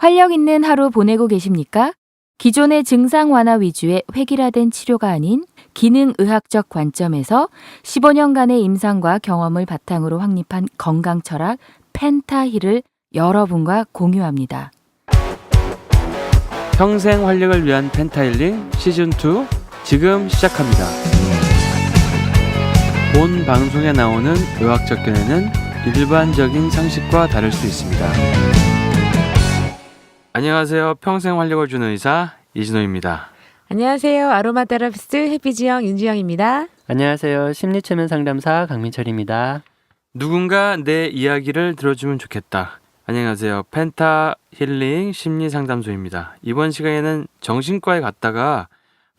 활력 있는 하루 보내고 계십니까? 기존의 증상 완화 위주의 획일화된 치료가 아닌 기능의학적 관점에서 15년간의 임상과 경험을 바탕으로 확립한 건강 철학 펜타힐을 여러분과 공유합니다. 평생 활력을 위한 펜타힐링 시즌2 지금 시작합니다. 본 방송에 나오는 의학적 견해는 일반적인 상식과 다를 수 있습니다. 안녕하세요. 평생 활력을 주는 의사 이진호입니다. 안녕하세요. 아로마 테라피스트 해피지영 윤지영입니다. 안녕하세요. 심리최면 상담사 강민철입니다. 누군가 내 이야기를 들어주면 좋겠다. 안녕하세요. 펜타 힐링 심리상담소입니다. 이번 시간에는 정신과에 갔다가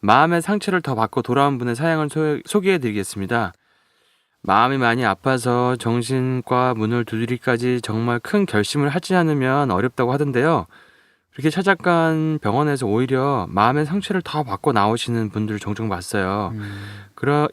마음의 상처를 더 받고 돌아온 분의 사연을 소개해드리겠습니다. 마음이 많이 아파서 정신과 문을 두드리기까지 정말 큰 결심을 하지 않으면 어렵다고 하던데요. 그렇게 찾아간 병원에서 오히려 마음의 상처를 더 받고 나오시는 분들을 종종 봤어요.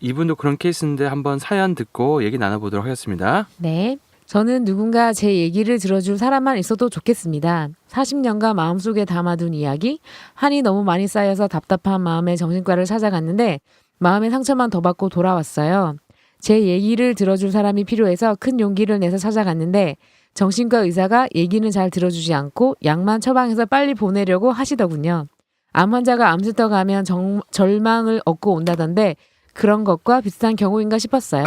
이분도 그런 케이스인데 한번 사연 듣고 얘기 나눠보도록 하겠습니다. 네. 저는 누군가 제 얘기를 들어줄 사람만 있어도 좋겠습니다. 40년간 마음속에 담아둔 이야기, 한이 너무 많이 쌓여서 답답한 마음에 정신과를 찾아갔는데 마음의 상처만 더 받고 돌아왔어요. 제 얘기를 들어줄 사람이 필요해서 큰 용기를 내서 찾아갔는데 정신과 의사가 얘기는 잘 들어주지 않고 약만 처방해서 빨리 보내려고 하시더군요. 암 환자가 암센터 가면 절망을 얻고 온다던데 그런 것과 비슷한 경우인가 싶었어요.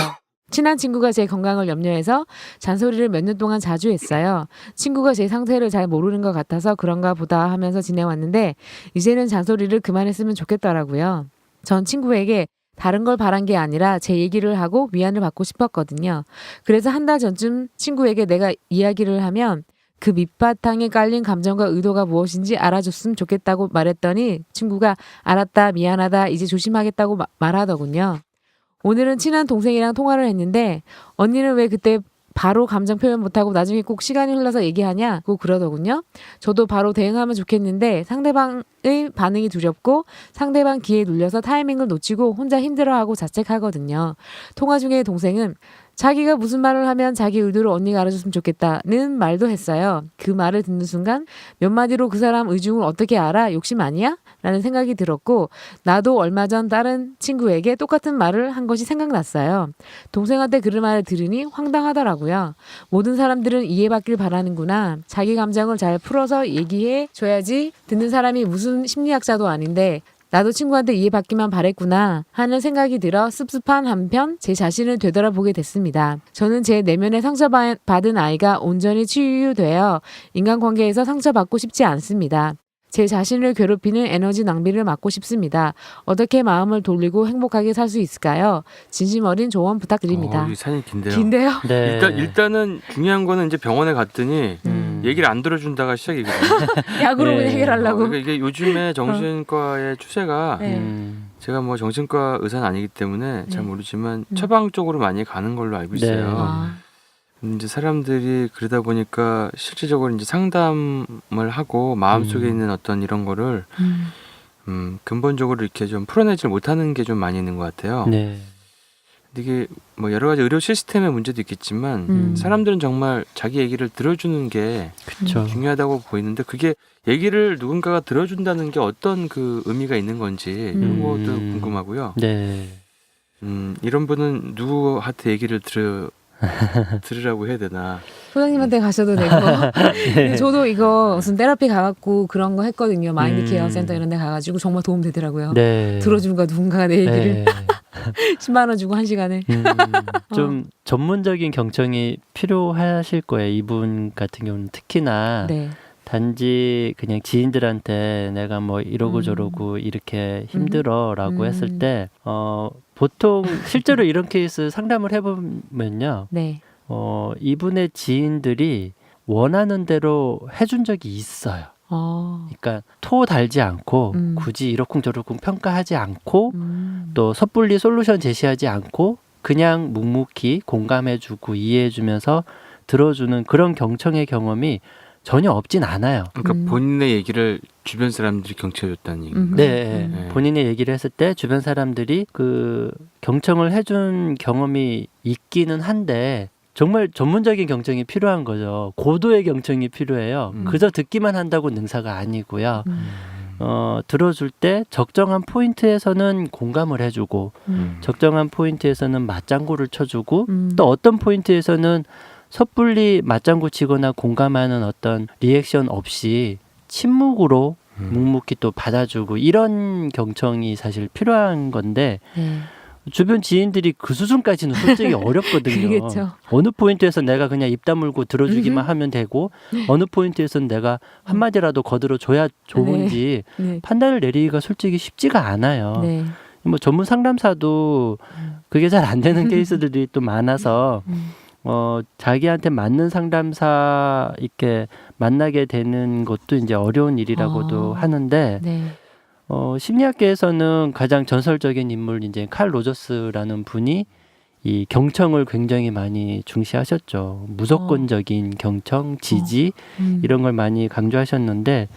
친한 친구가 제 건강을 염려해서 잔소리를 몇 년 동안 자주 했어요. 친구가 제 상태를 잘 모르는 것 같아서 그런가 보다 하면서 지내왔는데 이제는 잔소리를 그만했으면 좋겠더라고요. 전 친구에게 다른 걸 바란 게 아니라 제 얘기를 하고 위안을 받고 싶었거든요. 그래서 한 달 전쯤 친구에게 내가 이야기를 하면 그 밑바탕에 깔린 감정과 의도가 무엇인지 알아줬으면 좋겠다고 말했더니 친구가 알았다, 미안하다, 이제 조심하겠다고 말하더군요. 오늘은 친한 동생이랑 통화를 했는데 언니는 왜 그때 바로 감정 표현 못하고 나중에 꼭 시간이 흘러서 얘기하냐고 그러더군요. 저도 바로 대응하면 좋겠는데 상대방의 반응이 두렵고 상대방 귀에 눌려서 타이밍을 놓치고 혼자 힘들어하고 자책하거든요. 통화 중에 동생은 자기가 무슨 말을 하면 자기 의도를 언니가 알아줬으면 좋겠다는 말도 했어요. 그 말을 듣는 순간 몇 마디로 그 사람 의중을 어떻게 알아? 욕심 아니야? 라는 생각이 들었고 나도 얼마 전 다른 친구에게 똑같은 말을 한 것이 생각났어요. 동생한테 그런 말을 들으니 황당하더라고요. 모든 사람들은 이해받길 바라는구나. 자기 감정을 잘 풀어서 얘기해 줘야지 듣는 사람이 무슨 심리학자도 아닌데 나도 친구한테 이해받기만 바랬구나 하는 생각이 들어 씁씁한 한편 제 자신을 되돌아보게 됐습니다. 저는 제 내면에 상처받은 아이가 온전히 치유되어 인간관계에서 상처받고 싶지 않습니다. 제 자신을 괴롭히는 에너지 낭비를 막고 싶습니다. 어떻게 마음을 돌리고 행복하게 살 수 있을까요? 진심 어린 조언 부탁드립니다. 이 사연이 긴데요. 긴데요? 네. 일단은 중요한 거는 이제 병원에 갔더니 얘기를 안 들어준다가 시작이거든요. 약으로 네. 그냥 해결하려고. 그러니까 이게 요즘에 정신과의 추세가 네. 제가 뭐 정신과 의사는 아니기 때문에 잘 네. 모르지만 처방 쪽으로 많이 가는 걸로 알고 있어요. 네. 아, 이제 사람들이 그러다 보니까 실질적으로 이제 상담을 하고 마음속에 있는 어떤 이런 거를 근본적으로 이렇게 좀 풀어내질 못하는 게 좀 많이 있는 것 같아요. 네. 근데 이게 뭐 여러 가지 의료 시스템의 문제도 있겠지만 사람들은 정말 자기 얘기를 들어주는 게 그렇죠. 중요하다고 보이는데 그게 얘기를 누군가가 들어준다는 게 어떤 그 의미가 있는 건지 이런 것도 궁금하고요. 네. 이런 분은 누구한테 얘기를 들으라고 해야 되나? 소장님한테 가셔도 되고. 근데 저도 이거 무슨 테라피 가갖고 그런 거 했거든요. 마인드 케어 센터 이런 데 가가지고 정말 도움 되더라고요. 네. 들어주는 거 누군가가 내 얘기를 네. 10만 원 주고 1시간에. 좀 전문적인 경청이 필요하실 거예요. 이분 같은 경우는 특히나 네. 단지 그냥 지인들한테 내가 뭐 이러고 저러고 이렇게 힘들어라고 했을 때 보통 실제로 이런 케이스 상담을 해보면요. 네. 이분의 지인들이 원하는 대로 해준 적이 있어요. 그러니까 토 달지 않고 굳이 이러쿵저러쿵 평가하지 않고 또 섣불리 솔루션 제시하지 않고 그냥 묵묵히 공감해주고 이해해주면서 들어주는 그런 경청의 경험이 전혀 없진 않아요. 그러니까 본인의 얘기를 주변 사람들이 경청해줬다는 얘기인가요? 네, 본인의 얘기를 했을 때 주변 사람들이 그 경청을 해준 경험이 있기는 한데 정말 전문적인 경청이 필요한 거죠. 고도의 경청이 필요해요. 그저 듣기만 한다고 능사가 아니고요. 들어줄 때 적정한 포인트에서는 공감을 해주고 적정한 포인트에서는 맞장구를 쳐주고 또 어떤 포인트에서는 섣불리 맞장구 치거나 공감하는 어떤 리액션 없이 침묵으로 묵묵히 또 받아주고 이런 경청이 사실 필요한 건데 주변 지인들이 그 수준까지는 솔직히 어렵거든요. 그러겠죠. 어느 포인트에서 내가 그냥 입 다물고 들어주기만 하면 되고 어느 포인트에서는 내가 한마디라도 거들어줘야 좋은지 네. 판단을 내리기가 솔직히 쉽지가 않아요. 네. 뭐 전문 상담사도 그게 잘 안 되는 케이스들이 또 많아서 자기한테 맞는 상담사 이렇게 만나게 되는 것도 이제 어려운 일이라고도 하는데 네. 심리학계에서는 가장 전설적인 인물 이제 칼 로저스라는 분이 이 경청을 굉장히 많이 중시하셨죠. 무조건적인 경청, 지지 이런 걸 많이 강조하셨는데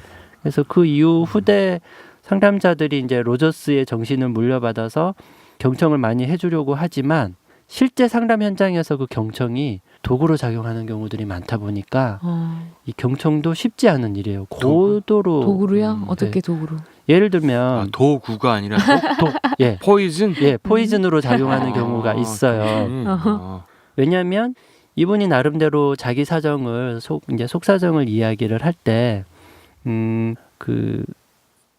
그래서 그 이후 후대 상담자들이 이제 로저스의 정신을 물려받아서 경청을 많이 해주려고 하지만 실제 상담 현장에서 그 경청이 도구로 작용하는 경우들이 많다 보니까 이 경청도 쉽지 않은 일이에요. 고도로 도구로요? 어떻게 네. 도구로? 예를 들면 도구가 아니라 예, 포이즌? 예, 포이즌으로 작용하는 경우가 있어요. 왜냐하면 이분이 나름대로 자기 사정을 이제 속사정을 이야기를 할 때 그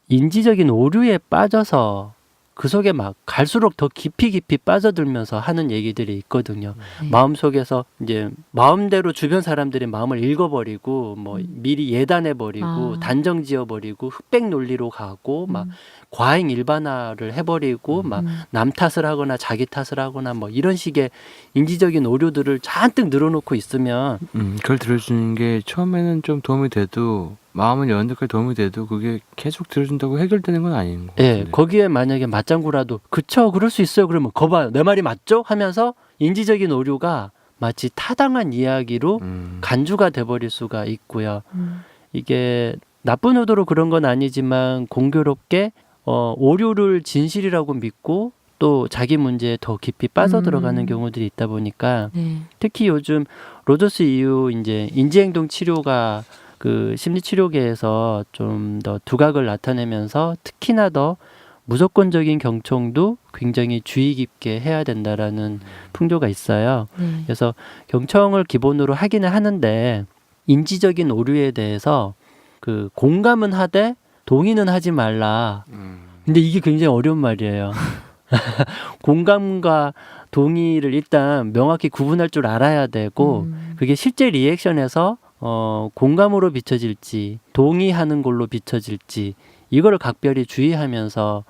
인지적인 오류에 빠져서 그 속에 막 갈수록 더 깊이 빠져들면서 하는 얘기들이 있거든요. 마음속에서 이제 마음대로 주변 사람들의 마음을 읽어버리고 뭐 미리 예단해버리고 단정 지어버리고 흑백 논리로 가고 막 과잉 일반화를 해버리고 막 남 탓을 하거나 자기 탓을 하거나 뭐 이런 식의 인지적인 오류들을 잔뜩 늘어놓고 있으면 그걸 들어주는 게 처음에는 좀 도움이 돼도 마음은 여는데까지 도움이 돼도 그게 계속 들어준다고 해결되는 건 아닌 것 같아요. 예, 거기에 만약에 맞장구라도 그쵸 그럴 수 있어요 그러면 거봐요 내 말이 맞죠? 하면서 인지적인 오류가 마치 타당한 이야기로 간주가 돼버릴 수가 있고요. 이게 나쁜 의도로 그런 건 아니지만 공교롭게 오류를 진실이라고 믿고 또 자기 문제에 더 깊이 빠져들어가는 경우들이 있다 보니까 특히 요즘 로저스 이후 이제 인지행동 치료가 그 심리치료계에서 좀 더 두각을 나타내면서 특히나 더 무조건적인 경청도 굉장히 주의 깊게 해야 된다라는 풍조가 있어요. 그래서 경청을 기본으로 하기는 하는데 인지적인 오류에 대해서 그 공감은 하되 동의는 하지 말라. 근데 이게 굉장히 어려운 말이에요. 공감과 동의를 일단 명확히 구분할 줄 알아야 되고 그게 실제 리액션에서 공감으로 비춰질지 동의하는 걸로 비춰질지 이거를 각별히 주의하면서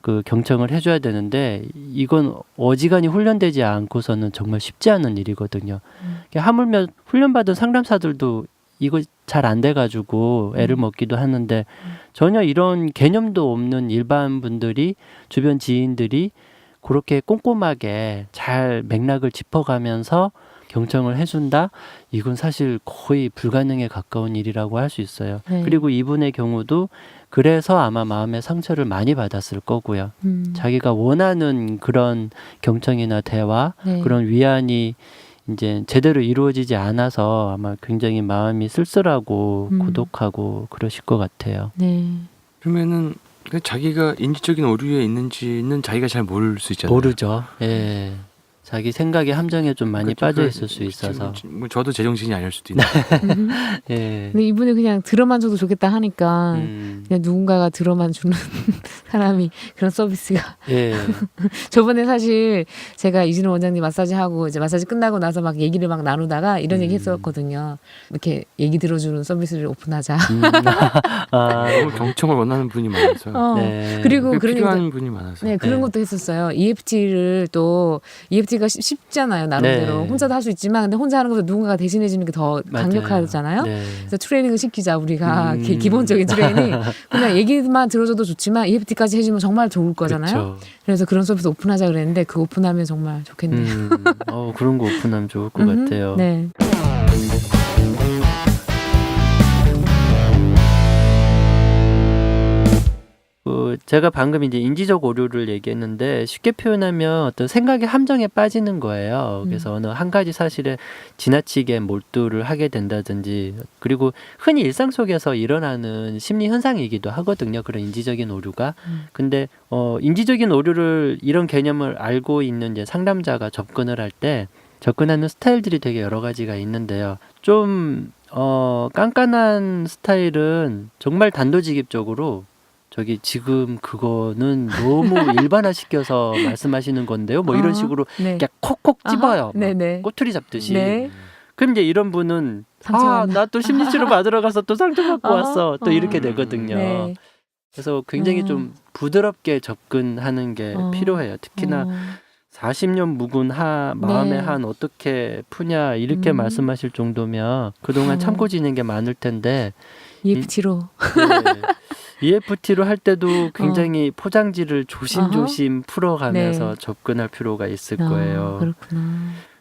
그 경청을 해줘야 되는데 이건 어지간히 훈련되지 않고서는 정말 쉽지 않은 일이거든요. 하물며 훈련받은 상담사들도 이거 잘 안 돼가지고 애를 먹기도 하는데 전혀 이런 개념도 없는 일반 분들이 주변 지인들이 그렇게 꼼꼼하게 잘 맥락을 짚어가면서 경청을 해준다? 이건 사실 거의 불가능에 가까운 일이라고 할 수 있어요. 그리고 이분의 경우도 그래서 아마 마음의 상처를 많이 받았을 거고요. 자기가 원하는 그런 경청이나 대화, 그런 위안이 이제 제대로 이루어지지 않아서 아마 굉장히 마음이 쓸쓸하고 고독하고 그러실 것 같아요. 그러면은 자기가 인지적인 오류에 있는지는 자기가 잘 모를 수 있잖아요. 모르죠. 예. 자기 생각의 함정에 좀 많이 빠져 있을 수 있어서. 뭐 저도 제정신이 아닐 수도 있는. 예. 근데 이분은 그냥 들어만 줘도 좋겠다 하니까 그냥 누군가가 들어만 주는 사람이 그런 서비스가. 예. 저번에 사실 제가 이진호 원장님 마사지 하고 이제 마사지 끝나고 나서 막 얘기를 막 나누다가 이런 얘기 했었거든요. 이렇게 얘기 들어주는 서비스를 오픈하자. 너무 경청을 원하는 분이 많아서. 네. 그리고 그런 필요한 얘기도, 분이 많아서. 네, 그런 것도 했었어요. EFT를 또 EFT가 쉽잖아요. 나름대로 네. 혼자도 할 수 있지만 근데 혼자 하는 것보다 누군가가 대신해 주는 게 더 강력하잖아요. 네. 그래서 트레이닝을 시키자 우리가 기본적인 트레이닝. 그냥 얘기만 들어줘도 좋지만 EFT까지 해주면 정말 좋을 거잖아요. 그쵸. 그래서 그런 서비스 오픈하자 그랬는데 그 오픈하면 정말 좋겠네요. 그런 거 오픈하면 좋을 것 같아요. 네. 그 제가 방금 이제 인지적 오류를 얘기했는데 쉽게 표현하면 어떤 생각의 함정에 빠지는 거예요. 그래서 어느 한 가지 사실에 지나치게 몰두를 하게 된다든지 그리고 흔히 일상 속에서 일어나는 심리 현상이기도 하거든요. 그런 인지적인 오류가. 근데 인지적인 오류를 이런 개념을 알고 있는 이제 상담자가 접근을 할 때 접근하는 스타일들이 되게 여러 가지가 있는데요. 좀 깐깐한 스타일은 정말 단도직입적으로 저기 지금 그거는 너무 일반화시켜서 말씀하시는 건데요. 뭐 이런 식으로 네. 그냥 콕콕 집어요. 막 네네. 꼬투리 잡듯이. 네. 그럼 이제 이런 분은 상처받나? 나 또 심리치료 받으러 가서 또 상처받고 왔어. 또 이렇게 되거든요. 네. 그래서 굉장히 좀 부드럽게 접근하는 게 필요해요. 특히나 40년 묵은 마음의 네. 한 어떻게 푸냐 이렇게 말씀하실 정도면 그동안 참고 지낸 게 많을 텐데 EFT로. 네. EFT로 할 때도 굉장히 포장지를 조심조심 풀어가면서 네. 접근할 필요가 있을 거예요. 그렇구나.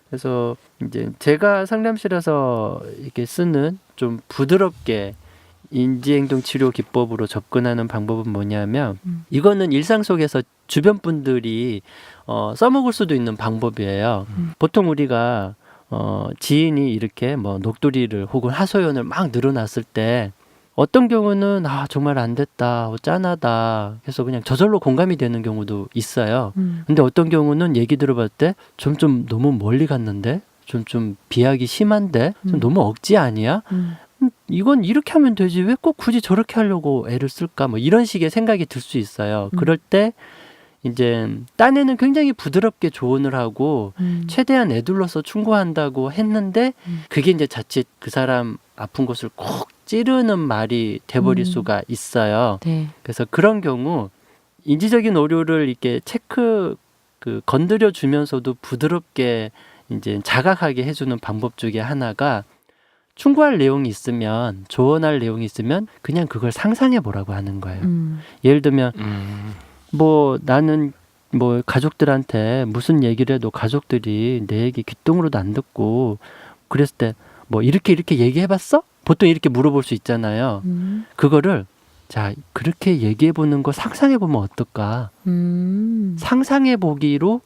그래서 이제 제가 상담실에서 이렇게 쓰는 좀 부드럽게 인지행동 치료 기법으로 접근하는 방법은 뭐냐면 이거는 일상 속에서 주변 분들이 써먹을 수도 있는 방법이에요. 보통 우리가 지인이 이렇게 뭐 녹두리를 혹은 하소연을 막 늘어놨을 때 어떤 경우는 정말 안 됐다, 짠하다 해서 그냥 저절로 공감이 되는 경우도 있어요. 근데 어떤 경우는 얘기 들어봤을 때 좀 너무 멀리 갔는데 좀 비하기 심한데 좀 너무 억지 아니야? 이건 이렇게 하면 되지 왜 꼭 굳이 저렇게 하려고 애를 쓸까? 뭐 이런 식의 생각이 들 수 있어요. 그럴 때 이제 딴에는 굉장히 부드럽게 조언을 하고 최대한 애둘러서 충고한다고 했는데 그게 이제 자칫 그 사람 아픈 곳을 콕 찌르는 말이 돼버릴 수가 있어요. 네. 그래서 그런 경우 인지적인 오류를 이렇게 건드려 주면서도 부드럽게 이제 자각하게 해주는 방법 중에 하나가 충고할 내용이 있으면 조언할 내용이 있으면 그냥 그걸 상상해 보라고 하는 거예요. 예를 들면 뭐 나는 뭐 가족들한테 무슨 얘기를 해도 가족들이 내 얘기 귓등으로도 안 듣고 그랬을 때 뭐 이렇게 얘기해봤어? 보통 이렇게 물어볼 수 있잖아요. 그거를 자 그렇게 얘기해보는 거 상상해보면 어떨까? 상상해보기로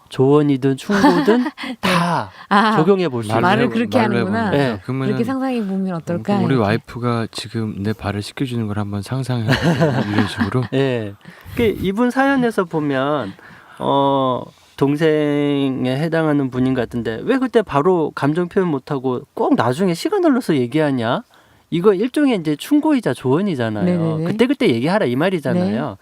조언이든 충고든 다 적용해볼 수 있어요. 말을 그렇게 하는구나. 네. 그렇게 상상해보면 어떨까? 우리 이렇게. 와이프가 지금 내 발을 씻겨주는 걸 한번 상상해 이런 식으로. 네. 이분 사연에서 보면 동생에 해당하는 분인 것 같은데 왜 그때 바로 감정 표현 못하고 꼭 나중에 시간을 넣어서 얘기하냐? 이거 일종의 이제 충고이자 조언이잖아요. 네네네. 그때 얘기하라 이 말이잖아요.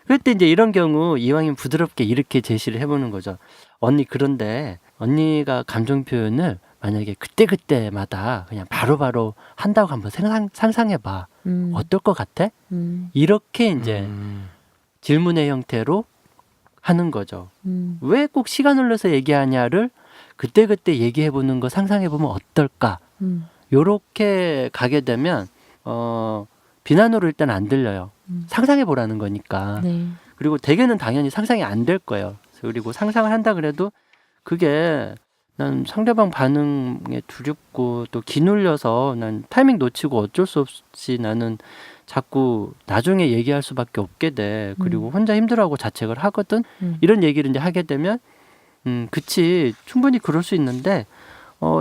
그때 이제 이런 경우 이왕이면 부드럽게 이렇게 제시를 해보는 거죠. 언니 그런데 언니가 감정 표현을 만약에 그때마다 그냥 바로바로 한다고 한번 상상해봐. 어떨 것 같아? 이렇게 이제 질문의 형태로 하는 거죠. 왜 꼭 시간을 내서 얘기하냐를 그때 얘기해보는 거 상상해보면 어떨까? 요렇게 가게 되면 비난으로 일단 안 들려요. 상상해보라는 거니까. 네. 그리고 대개는 당연히 상상이 안 될 거예요. 그리고 상상을 한다 그래도 그게 난 상대방 반응에 두렵고 또 기눌려서 난 타이밍 놓치고 어쩔 수 없이 나는 자꾸 나중에 얘기할 수밖에 없게 돼. 그리고 혼자 힘들어하고 자책을 하거든. 이런 얘기를 이제 하게 되면 그치 충분히 그럴 수 있는데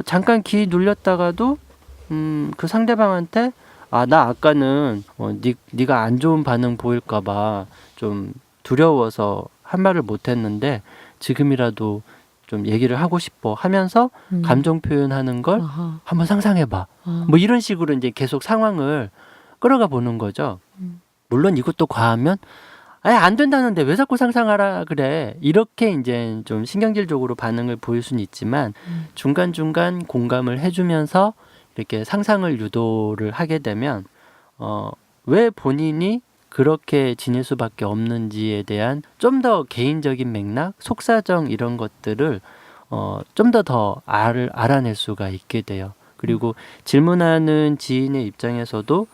잠깐 기 눌렸다가도 그 상대방한테 나 아까는 네가 안 좋은 반응 보일까봐 좀 두려워서 한 말을 못했는데 지금이라도 좀 얘기를 하고 싶어 하면서 감정 표현하는 걸 한번 상상해봐. 뭐 이런 식으로 이제 계속 상황을 끌어가 보는 거죠. 물론 이것도 과하면 안 된다는데 왜 자꾸 상상하라 그래. 이렇게 이제 좀 신경질적으로 반응을 보일 수는 있지만 중간중간 공감을 해주면서 이렇게 상상을 유도를 하게 되면 왜 본인이 그렇게 지낼 수밖에 없는지에 대한 좀 더 개인적인 맥락, 속사정 이런 것들을 좀 더 알아낼 수가 있게 돼요. 그리고 질문하는 지인의 입장에서도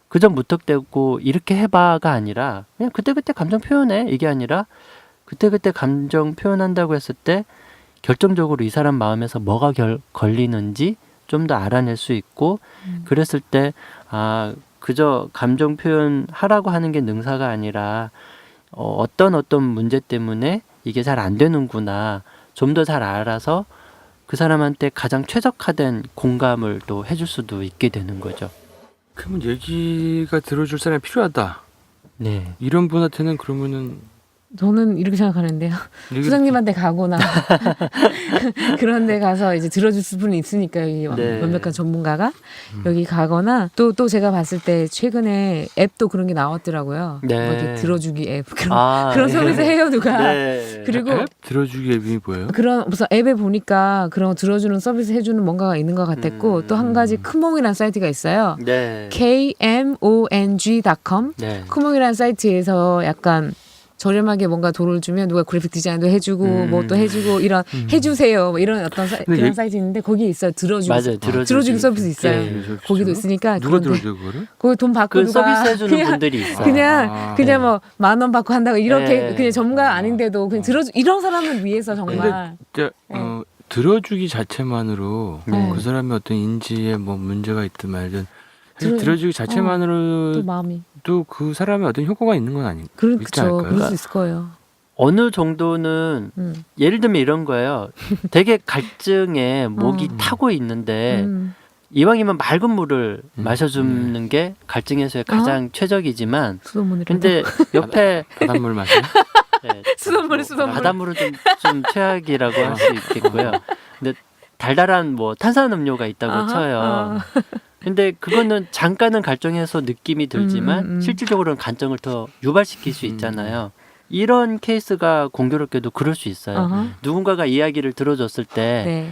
그저 무턱대고 이렇게 해봐가 아니라 그냥 그때그때 감정 표현해 이게 아니라 그때그때 감정 표현한다고 했을 때 결정적으로 이 사람 마음에서 뭐가 걸리는지 좀 더 알아낼 수 있고 그랬을 때 그저 감정 표현하라고 하는 게 능사가 아니라 어떤 문제 때문에 이게 잘 안 되는구나 좀 더 잘 알아서 그 사람한테 가장 최적화된 공감을 또 해줄 수도 있게 되는 거죠. 그러면 얘기가 들어줄 사람이 필요하다. 네. 이런 분한테는 그러면은 저는 이렇게 생각하는데요. 수장님한테 가거나 그런 데 가서 이제 들어줄 분이 있으니까 여기 네. 완벽한 전문가가 여기 가거나 또 제가 봤을 때 최근에 앱도 그런 게 나왔더라고요. 네. 뭐 이렇게 들어주기 앱 그런 서비스 해요 누가. 네. 그리고 앱? 들어주기 앱이 뭐예요? 그런 무슨 앱에 보니까 그런 들어주는 서비스 해주는 뭔가가 있는 것 같았고 또 한 가지 크몽이라는 사이트가 있어요. 네. KMONG.com 네. 크몽이라는 사이트에서 약간 저렴하게 뭔가 돈을 주면 누가 그래픽 디자인도 해주고 뭐 또 해주고 이런 해주세요 뭐 이런 어떤 그런 사이트 있는데 거기에 있어요. 들어주기 맞아요. 들어주기 서비스 있어요. 네. 거기도 있으니까 누가 그런데 들어줘 그거를? 거기 돈 받고 그 누가 서비스 해주는 분들이 있어요. 그냥 네. 뭐 10,000원 받고 한다고 이렇게 네. 그냥 전문가 아닌데도 그냥 들어주 이런 사람을 위해서 정말 진짜 들어주기 자체만으로 네. 그 사람의 어떤 인지에 뭐 문제가 있든 말든 사실 들어- 들어주기 또 자체만으로도 마음이 그 사람의 어떤 효과가 있는 건 있지 그렇죠. 않을까요? 그럴 수 있을 거예요. 어느 정도는 예를 들면 이런 거예요. 되게 갈증에 목이 타고 있는데 이왕이면 맑은 물을 마셔주는 게 갈증 해소에 가장 최적이지만 수돗물이라도 근데 옆에 바닷물 마셔? 네, 수돗물이 뭐 수돗물. 바닷물은 좀 최악이라고 할 수 있겠고요. 근데 달달한 뭐 탄산음료가 있다고 쳐요. 근데 그거는 잠깐은 갈증해서 느낌이 들지만 실질적으로는 갈증을 더 유발시킬 수 있잖아요. 이런 케이스가 공교롭게도 그럴 수 있어요. 누군가가 이야기를 들어줬을 때 네.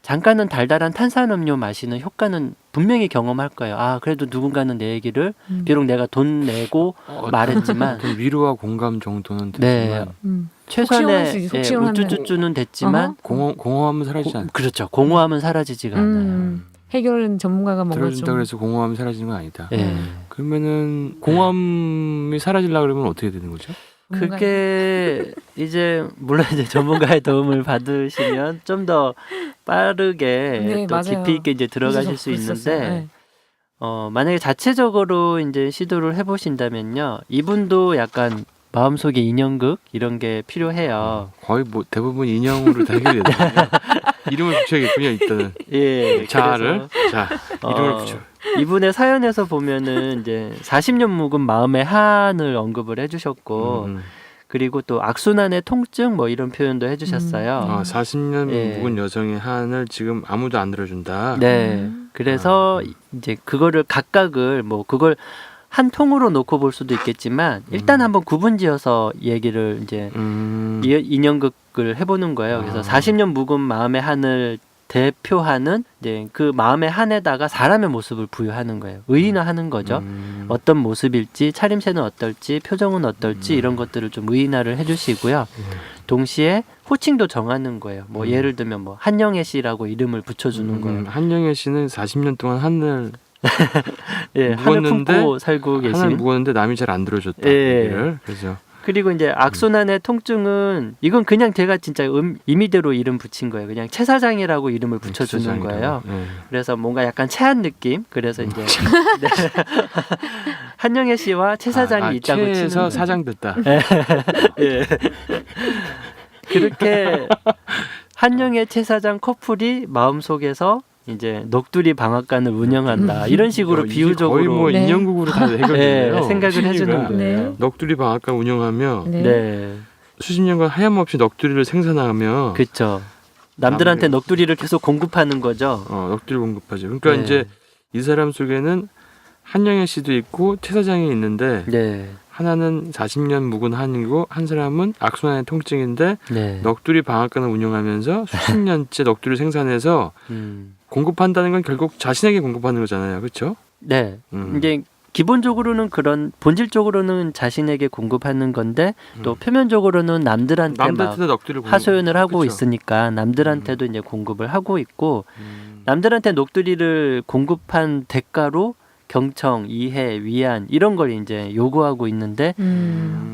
잠깐은 달달한 탄산음료 마시는 효과는 분명히 경험할 거예요. 아 그래도 누군가는 내 얘기를 비록 내가 돈 내고 말했지만 어떤 위로와 공감 정도는 네. 됐지만 최소한의 속 시원하는 우쭈쭈쭈는 됐지만 공허함은 사라지지 않다. 그렇죠. 공허함은 사라지지가 않아요. 해결은 전문가가 뭔가 들어준다고 좀 해서 공허함이 사라지는 건 아니다. 예. 그러면은 공허함이 사라지려고 그러면 어떻게 되는 거죠? 그게 이제 물론 이제 전문가의 도움을 받으시면 좀 더 빠르게 네, 또 맞아요. 깊이 있게 이제 들어가실 수 있는데 만약에 자체적으로 이제 시도를 해보신다면요 이분도 약간 마음속에 인형극 이런 게 필요해요. 거의 뭐 대부분 인형으로 다 해결이 되잖아요. 이름을 붙여야겠군요 일단은. 예, 자아를 자 이름을 붙여. 이분의 사연에서 보면은 이제 40년 묵은 마음의 한을 언급을 해주셨고 그리고 또 악순환의 통증 뭐 이런 표현도 해주셨어요. 40년 예. 묵은 여성의 한을 지금 아무도 안 들어준다. 네. 그래서 이제 그거를 각각을 뭐 그걸 한 통으로 놓고 볼 수도 있겠지만 일단 한번 구분지어서 얘기를 이제 인형극을 해보는 거예요. 그래서 40년 묵은 마음의 한을 대표하는 이제 그 마음의 한에다가 사람의 모습을 부여하는 거예요. 의인화하는 거죠. 어떤 모습일지, 차림새는 어떨지, 표정은 어떨지 이런 것들을 좀 의인화를 해주시고요. 동시에 호칭도 정하는 거예요. 뭐 예를 들면 뭐 한영애 씨라고 이름을 붙여주는 거예요. 한영애 씨는 40년 동안 한을 예, 한을 묵었는데 품고 살고 한을 계신. 묵었는데 남이 잘 안 들어줬다. 예. 얘기를. 그래서 그리고 이제 악순환의 통증은 이건 그냥 제가 진짜 임의대로 이름 붙인 거예요. 그냥 최 사장이라고 이름을 붙여주는 거예요. 예. 그래서 뭔가 약간 체한 느낌. 그래서 이제 네. 한영애 씨와 최 사장이 있다고 치는 최에서 거예요. 사장 됐다. 예. 그렇게 한영애 최 사장 커플이 마음속에서 이제 넋두리 방앗간을 운영한다. 이런 식으로 이게 비유적으로 거의 뭐 네. 인형극으로 다 해결되네요. 네, 생각을 해주는 거예요. 네. 넋두리 방앗간 운영하며 네. 네. 수십 년간 하염없이 넋두리를 생산하며 그렇죠. 남들한테 넋두리를 계속 공급하는 거죠. 넋두리 공급하죠. 그러니까 네. 이제 이 사람 속에는 한영애 씨도 있고 최 사장이 있는데 네. 하나는 40년 묵은 한이고 한 사람은 악순환의 통증인데 네. 넋두리 방앗간을 운영하면서 수십 년째 넋두리를 생산해서 공급한다는 건 결국 자신에게 공급하는 거잖아요. 그렇죠? 네. 이제 기본적으로는 그런 본질적으로는 자신에게 공급하는 건데 또 표면적으로는 남들한테 막 남들한테도 넋두리를 하소연을 하고 그쵸? 있으니까 남들한테도 이제 공급을 하고 있고 남들한테 넋두리를 공급한 대가로 경청, 이해, 위안 이런 걸 이제 요구하고 있는데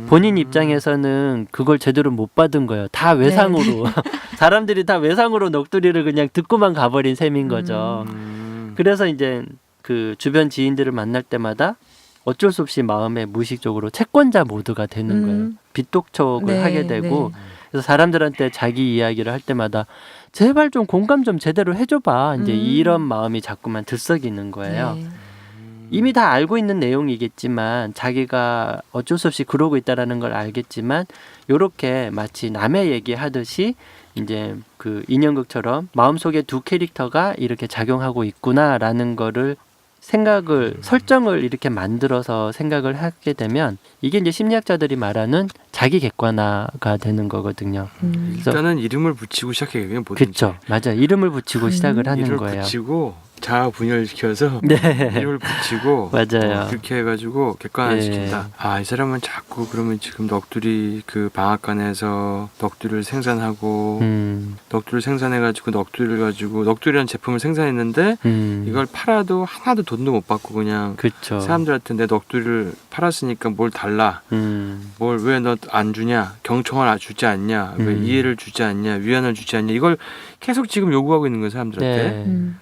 본인 입장에서는 그걸 제대로 못 받은 거예요. 다 외상으로 사람들이 다 외상으로 넋두리를 그냥 듣고만 가버린 셈인 거죠. 그래서 이제 그 주변 지인들을 만날 때마다 어쩔 수 없이 마음에 무의식적으로 채권자 모드가 되는 거예요. 빚독촉을 네, 하게 되고 그래서 사람들한테 자기 이야기를 할 때마다 제발 좀 공감 좀 제대로 해줘봐. 이제 이런 마음이 자꾸만 들썩이는 거예요. 네. 이미 다 알고 있는 내용이겠지만 자기가 어쩔 수 없이 그러고 있다라는 걸 알겠지만 요렇게 마치 남의 얘기하듯이 이제 그 인형극처럼 마음속에 두 캐릭터가 이렇게 작용하고 있구나라는 거를 설정을 이렇게 만들어서 생각을 하게 되면 이게 이제 심리학자들이 말하는 자기 객관화가 되는 거거든요. 그래서 일단은 이름을 붙이고 시작해요. 그냥 뭐든지. 그렇죠. 맞아요. 이름을 붙이고 시작을 하는 이름을 거예요. 붙이고 자아 분열시켜서 네. 이름을 붙이고 맞아요. 그렇게 해가지고 객관화시킨다. 아, 이 사람은 자꾸 그러면 지금 넋두리 그 방앗간에서 넋두리를 생산하고 넋두리를 생산해가지고 넋두리를 가지고 넋두리라는 제품을 생산했는데 이걸 팔아도 하나도 돈도 못 받고 그냥 그렇죠. 사람들한테 내 넋두리를 팔았으니까 뭘 달라, 뭘 왜 너 안 주냐, 경청을 주지 않냐, 왜 이해를 주지 않냐, 위안을 주지 않냐, 이걸 계속 지금 요구하고 있는 거예요 사람들한테. 네.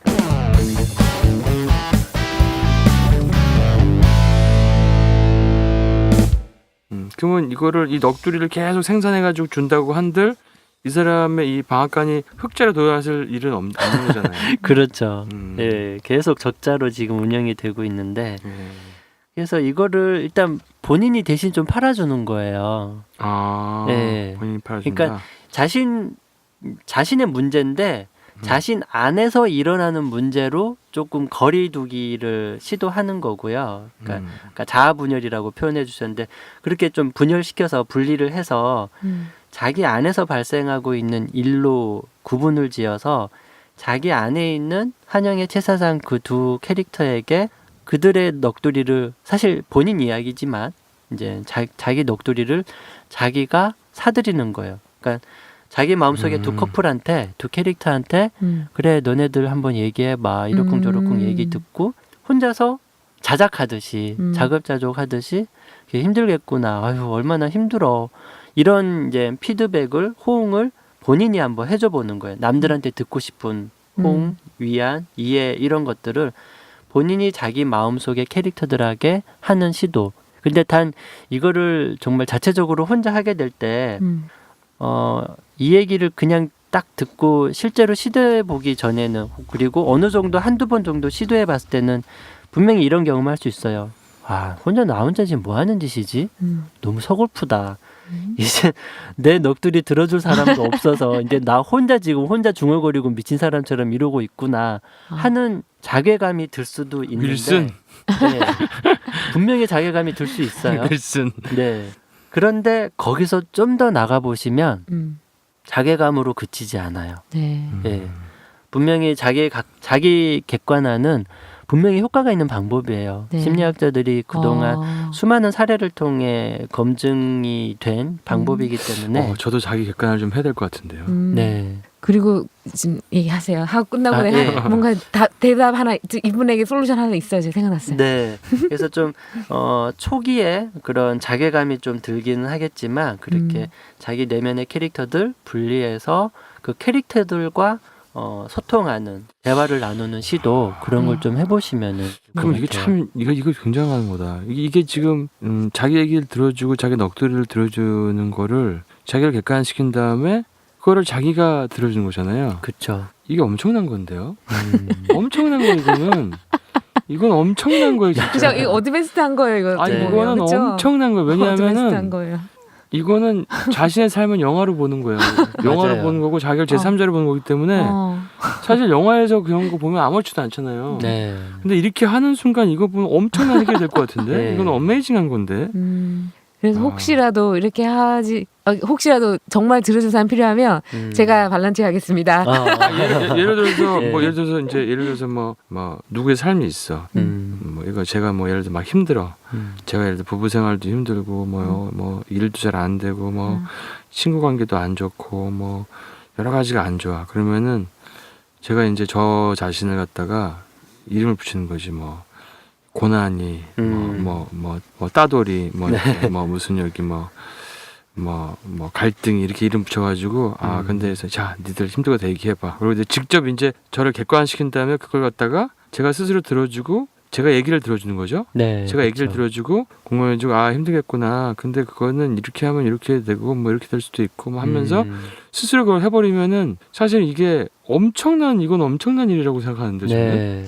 그러면 이거를 이 넋두리를 계속 생산해가지고 준다고 한들 이 사람의 이 방앗간이 흑자로 돌아설 일은 없는 거잖아요. 그렇죠. 예, 계속 적자로 지금 운영이 되고 있는데 그래서 이거를 일단 본인이 대신 좀 팔아주는 거예요. 아, 네. 본인이 팔아준다. 그러니까 자신의 문제인데 자신 안에서 일어나는 문제로 조금 거리두기를 시도하는 거고요. 그러니까 자아 분열이라고 표현해 주셨는데 그렇게 좀 분열시켜서 분리를 해서 자기 안에서 발생하고 있는 일로 구분을 지어서 자기 안에 있는 한영의 채사상 그 두 캐릭터에게 그들의 넋두리를 사실 본인 이야기지만 이제 자기 넋두리를 자기가 사들이는 거예요. 그러니까 자기 마음속에 두 커플한테 두 캐릭터한테 그래 너네들 한번 얘기해봐 이러쿵저러쿵 얘기 듣고 혼자서 자작하듯이 자급자족하듯이 힘들겠구나 아유 얼마나 힘들어 이런 이제 피드백을 호응을 본인이 한번 해줘 보는 거예요. 남들한테 듣고 싶은 호응, 위안, 이해 이런 것들을 본인이 자기 마음속의 캐릭터들에게 하는 시도. 근데 단 이거를 정말 자체적으로 혼자 하게 될 때 이 얘기를 그냥 딱 듣고 실제로 시도해 보기 전에는 그리고 어느 정도 한두 번 정도 시도해 봤을 때는 분명히 이런 경험을 할 수 있어요. 아, 나 혼자 지금 뭐 하는 짓이지? 너무 서글프다. 이제 내 넋두리 들어줄 사람도 없어서 이제 나 혼자 중얼거리고 미친 사람처럼 이러고 있구나 하는 자괴감이 들 수도 있는데 윌슨. 네, 분명히 자괴감이 들 수 있어요. 윌슨. 네. 그런데 거기서 좀 더 나가 보시면 자괴감으로 그치지 않아요. 네. 네. 분명히 자기 객관화는 분명히 효과가 있는 방법이에요. 네. 심리학자들이 그동안 수많은 사례를 통해 검증이 된 방법이기 때문에 저도 자기 객관을 좀 해야 될 것 같은데요. 네. 그리고 지금 얘기하세요. 하고 끝나고 내가 예. 뭔가 대답 하나 이분에게 솔루션 하나 있어요. 제가 생각났어요. 네. 그래서 좀 초기에 그런 자괴감이 좀 들기는 하겠지만 그렇게 자기 내면의 캐릭터들 분리해서 그 캐릭터들과 소통하는 대화를 나누는 시도 그런 걸 좀 해보시면은 그럼 이게 참 이거 굉장한 거다. 이게 지금 자기 얘기를 들어주고 자기 넋두리를 들어주는 거를 자기를 객관시킨 다음에 그거를 자기가 들어주는 거잖아요. 그렇죠. 이게 엄청난 건데요. 엄청난 거 이건 엄청난 거예요 진짜. 그죠? 이거 어드밴스드한 거예요. 이거. 아니 네. 이거는 그쵸? 엄청난 거예요. 어드밴스드한 왜냐하면은 거예요. 이거는 자신의 삶을 영화로 보는 거예요. 영화로 맞아요. 보는 거고 자기를 제3자로 보는 거기 때문에 사실 영화에서 그런 거 보면 아무렇지도 않잖아요. 네. 근데 이렇게 하는 순간 이거 보면 엄청난 해결이 될 것 같은데 네. 이건 어메이징한 건데. 그래서 혹시라도 이렇게 혹시라도 정말 들어줄 사람 필요하면 제가 발란티 하겠습니다. 예를 들어서 네. 예를 들어서 뭐 누구의 삶이 있어. 뭐 이거 제가 뭐 예를 들어 막 힘들어. 제가 예를 들어 부부 생활도 힘들고 뭐 일도 잘 안 되고 뭐 친구 관계도 안 좋고 뭐 여러 가지가 안 좋아. 그러면은 제가 이제 저 자신을 갖다가 이름을 붙이는 거지 뭐. 고난이 뭐 따돌이 뭐 무슨 여기 뭐 갈등이 이렇게 이름 붙여가지고 근데 해서 자 니들 힘들고 얘기해봐. 그리고 이제 직접 이제 저를 객관시킨 다음에 그걸 갖다가 제가 스스로 들어주고 제가 얘기를 들어주는 거죠. 네, 제가 얘기를 그렇죠. 들어주고 공감해주고 아 힘들겠구나. 근데 그거는 이렇게 하면 이렇게 되고 뭐 이렇게 될 수도 있고 뭐 하면서 스스로 그걸 해버리면은 사실 이게 이건 엄청난 일이라고 생각하는데 저는. 네.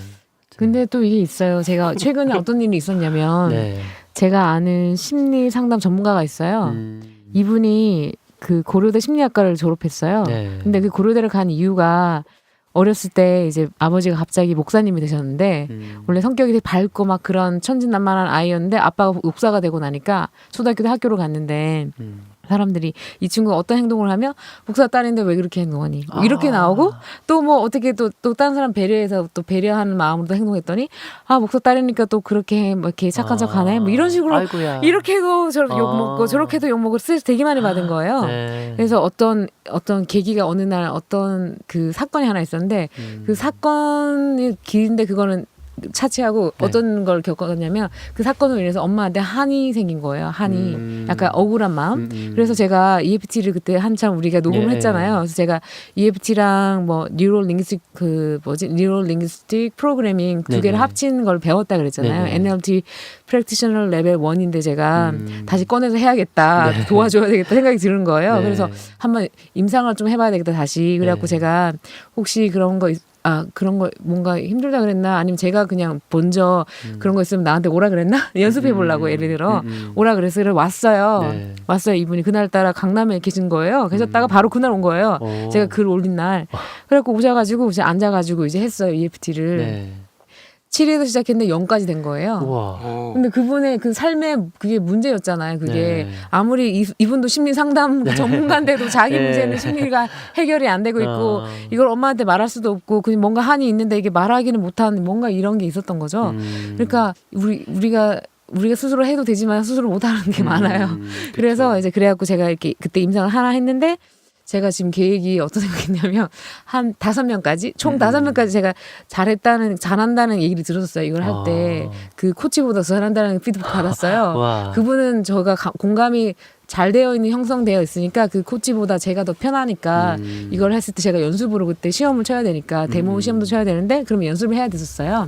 근데 또 이게 있어요. 제가 최근에 어떤 일이 있었냐면 네. 제가 아는 심리 상담 전문가가 있어요. 음. 이분이 그 고려대 심리학과를 졸업했어요. 네. 근데 그 고려대를 간 이유가 어렸을 때 이제 아버지가 갑자기 목사님이 되셨는데 원래 성격이 되게 밝고 막 그런 천진난만한 아이였는데 아빠가 목사가 되고 나니까 초등학교 때 학교를 갔는데 사람들이 이 친구가 어떤 행동을 하면 목사 딸인데 왜 그렇게 행동하니? 뭐 이렇게 나오고 또 뭐 어떻게 또 다른 사람 배려해서 또 배려하는 마음으로 행동했더니 아 목사 딸이니까 또 그렇게 뭐 이렇게 착한 척하네 뭐 이런 식으로 아이고야. 이렇게도 욕 먹고 저렇게도 욕 먹고 스트레스 되게 많이 받은 거예요. 네. 그래서 어떤 계기가 어느 날 어떤 그 사건이 하나 있었는데 그 사건이 길인데 그거는 차치하고 네. 어떤 걸 겪었냐면 그 사건으로 인해서 엄마한테 한이 생긴 거예요. 한이 약간 억울한 마음. 그래서 제가 EFT를 그때 한참 우리가 녹음을 예. 했잖아요. 그래서 제가 EFT랑 뭐 뉴럴 링귀스틱 프로그래밍 두 개를 네네. 합친 걸 배웠다 그랬잖아요. 네네. NLP 프랙티셔널 레벨 1인데 제가 음. 다시 꺼내서 해야겠다. 네. 도와줘야 되겠다 생각이 드는 거예요. 네. 그래서 한번 임상을 좀 해봐야 되겠다 다시. 그래갖고 네. 제가 혹시 그런 거 그런 거 뭔가 힘들다 그랬나? 아니면 제가 그냥 먼저 그런 거 있으면 나한테 오라 그랬나? 연습해 보려고 예를 들어 오라 그래서 왔어요. 네. 왔어요. 이분이 그날따라 강남에 계신 거예요. 계셨다가 바로 그날 온 거예요. 오. 제가 글 올린 날. 그래갖고 오셔가지고 이제 앉아가지고 이제 했어요. EFT를. 네. 7에서 시작했는데 0까지 된 거예요. 우와. 근데 그분의 그 삶에 그게 문제였잖아요. 그게 네. 아무리 이분도 심리 상담 전문가인데도 자기 네. 문제는 심리가 해결이 안 되고 있고 어. 이걸 엄마한테 말할 수도 없고 그냥 뭔가 한이 있는데 이게 말하기는 못하는 뭔가 이런 게 있었던 거죠. 그러니까 우리가 스스로 해도 되지만 스스로 못하는 게 많아요. 그래서 이제 그래갖고 제가 이렇게 그때 임상을 하나 했는데 제가 지금 계획이 어떤 생각했냐면 한 5명까지 총 5명까지 제가 잘한다는 얘기를 들었어요. 이걸 할 때 그 코치보다 잘한다는 피드백 받았어요. 와. 그분은 저가 공감이 잘 되어 있는 형성되어 있으니까 그 코치보다 제가 더 편하니까 이걸 했을 때 제가 연습으로 그때 시험을 쳐야 되니까 데모 시험도 쳐야 되는데 그러면 연습을 해야 됐었어요.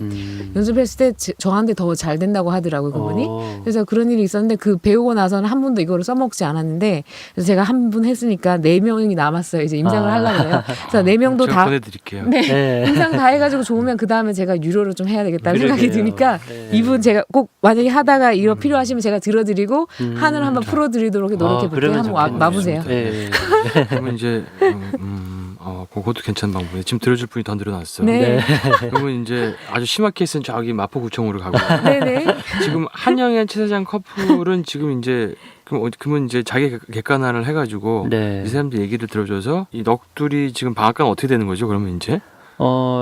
연습했을 때 저한테 더 잘 된다고 하더라고요 그분이. 그래서 그런 일이 있었는데 그 배우고 나서는 한 번도 이거를 써먹지 않았는데 그래서 제가 한 분 했으니까 4명이 남았어요. 이제 임상을 하려고 해요. 그래서 4명도 제가 다 보내드릴게요. 네. 네. 임상 다 해가지고 좋으면 그 다음에 제가 유료로 좀 해야 되겠다는 그러게요. 생각이 드니까 네. 이분 제가 꼭 만약에 하다가 이거 필요하시면 제가 들어드리고 한을 한번 풀어드리도록 노력해볼게요. 그러면 한번 와보세요. 네. 그러면 이제 그것도 괜찮은 방법이에요. 지금 들어줄 분이 더 늘어났어. 네. 그러면 이제 아주 심한 케이스는 저기 마포구청으로 가고 네네. 지금 한영애 최사장 커플은 지금 이제 그러면 이제 자기 객관화를 해가지고 네. 이 사람들 얘기를 들어줘서 이 넋둘이 지금 방앗간 어떻게 되는 거죠? 그러면 이제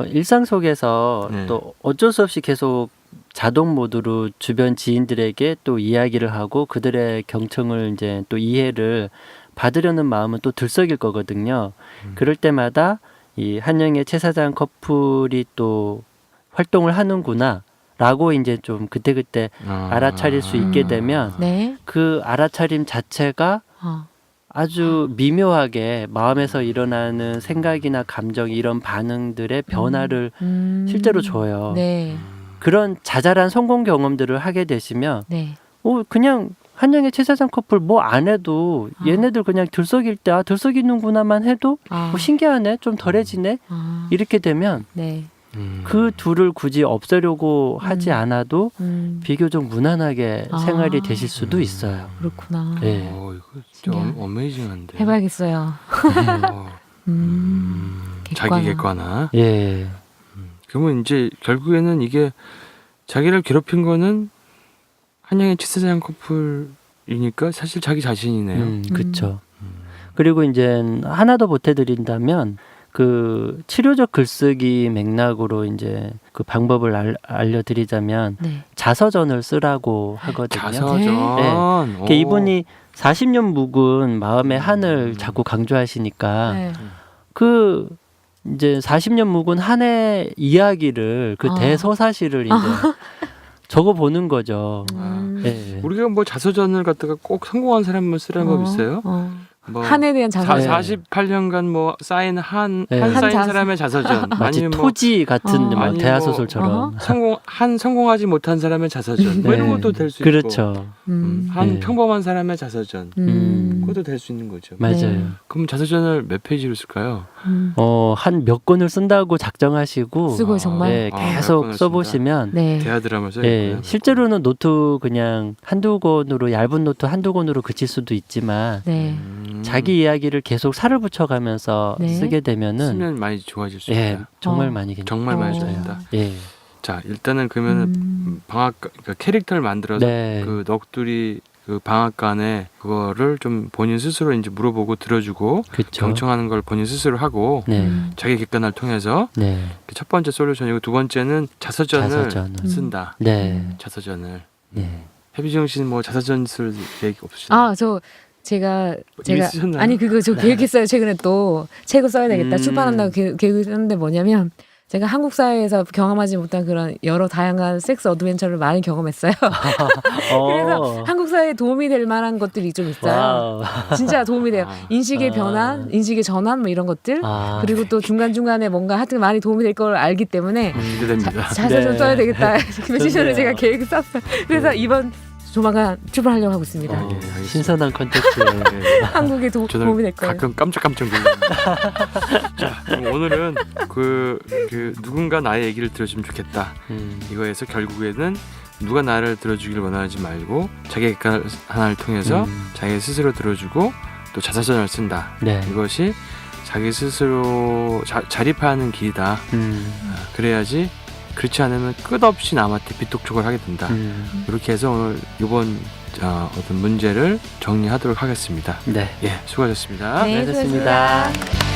일상 속에서 네. 또 어쩔 수 없이 계속 자동 모드로 주변 지인들에게 또 이야기를 하고 그들의 경청을 이제 또 이해를 받으려는 마음은 또 들썩일 거거든요. 그럴 때마다 이 한영애 최 사장 커플이 또 활동을 하는구나 라고 이제 좀 그때그때 알아차릴 수 있게 되면 네. 그 알아차림 자체가 아주 미묘하게 마음에서 일어나는 생각이나 감정 이런 반응들의 변화를 실제로 줘요. 네. 그런 자잘한 성공 경험들을 하게 되시면 네. 그냥 한영애 최 사장 커플 뭐 안 해도 얘네들 그냥 들썩일 때 들썩이는구나만 해도 뭐 신기하네 좀 덜해지네 이렇게 되면 네. 그 둘을 굳이 없애려고 하지 않아도 비교적 무난하게 생활이 되실 수도 있어요. 그렇구나. 네. 이거 진짜 어메이징한데. 해봐야겠어요. 자기 객관화. 예. 그러면 이제 결국에는 이게 자기를 괴롭힌 거는 한영애 최 사장 커플이니까 사실 자기 자신이네요. 그렇죠. 그리고 이제 하나 더 보태드린다면 그 치료적 글쓰기 맥락으로 이제 그 방법을 알려드리자면 네. 자서전을 쓰라고 하거든요. 자서전. 그러니까 이분이 40년 묵은 마음의 한을 자꾸 강조하시니까 네. 그 이제 40년 묵은 한의 이야기를 그 대서사시를 이제 적어 보는 거죠. 네. 우리가 뭐 자서전을 갖다가 꼭 성공한 사람만 쓰라는 법 있어요? 뭐 한에 대한 자서전. 48년간 뭐 쌓인 한 네. 쌓인 한 자서- 사람의 자서전 마치 아니면 뭐 토지 같은 뭐 아니, 대하 뭐, 소설처럼. 성공하지 못한 사람의 자서전 뭐 이런 네. 것도 될 수 그렇죠. 있고 한 네. 평범한 사람의 자서전 그것도 될 수 있는 거죠. 맞아요. 네. 그럼 자서전을 몇 페이지로 쓸까요? 한 몇 권을 쓴다고 작정하시고 쓰고 정말. 네, 몇 계속 권을 써보시면 네. 대하 드라마를 써야 예, 있고요. 실제로는 노트 그냥 한두 권으로 얇은 노트 한두 권으로 그칠 수도 있지만 네. 자기 이야기를 계속 살을 붙여가면서 네. 쓰게 되면은 쓰면 많이 좋아질 수 예, 있다. 정말 어. 많이 괜찮아요. 정말 많이 어. 좋아진다. 예. 자 일단은 그러면은 그러니까 캐릭터를 만들어서 네. 그 넋두리 그 방앗간에 그거를 좀 본인 스스로 이제 물어보고 들어주고 그렇죠. 경청하는 걸 본인 스스로 하고 네. 자기 객관화를 통해서 네. 첫 번째 솔루션이고 두 번째는 자서전을 자서전을. 쓴다. 네. 자서전을. 네. 해비정 씨는 뭐 자서전 쓸 계획 없으시나요? 아, 제가 이미 쓰셨나요? 아니 그거 저 계획했어요. 최근에 또 책을 써야 되겠다. 음. 출판한다고 계획을 했는데 뭐냐면 제가 한국 사회에서 경험하지 못한 그런 여러 다양한 섹스 어드벤처를 많이 경험했어요. 그래서 한국 사회에 도움이 될 만한 것들이 좀 있어요. 와우. 진짜 도움이 돼요. 아. 인식의 아. 변환, 인식의 전환 뭐 이런 것들. 아, 그리고 또 중간중간에 뭔가 하여튼 많이 도움이 될 걸 알기 때문에 기대됩니다. 자서전 네. 써야 되겠다. 며칠 전에 좋네요. 제가 계획을 짰어요. 그래서 이번 조만간 출발하려고 하고 있습니다. 예, 알겠습니다. 신선한 컨텐츠. 네. 한국에 도움이 될 거예요. 가끔 깜짝깜짝 놀랍니다. 자, 그럼 오늘은 그 누군가 나의 얘기를 들어주면 좋겠다. 이거에서 결국에는 누가 나를 들어주길 원하지 말고 자기 객관화를 통해서 자기 스스로 들어주고 또 자서전을 쓴다. 네. 이것이 자기 스스로 자립하는 길이다. 그래야지 그렇지 않으면 끝없이 남한테 빗독촉을 하게 된다. 이렇게 해서 오늘 이번 어떤 문제를 정리하도록 하겠습니다. 네. 예, 수고하셨습니다. 네, 수고하셨습니다. 수고하셨습니다.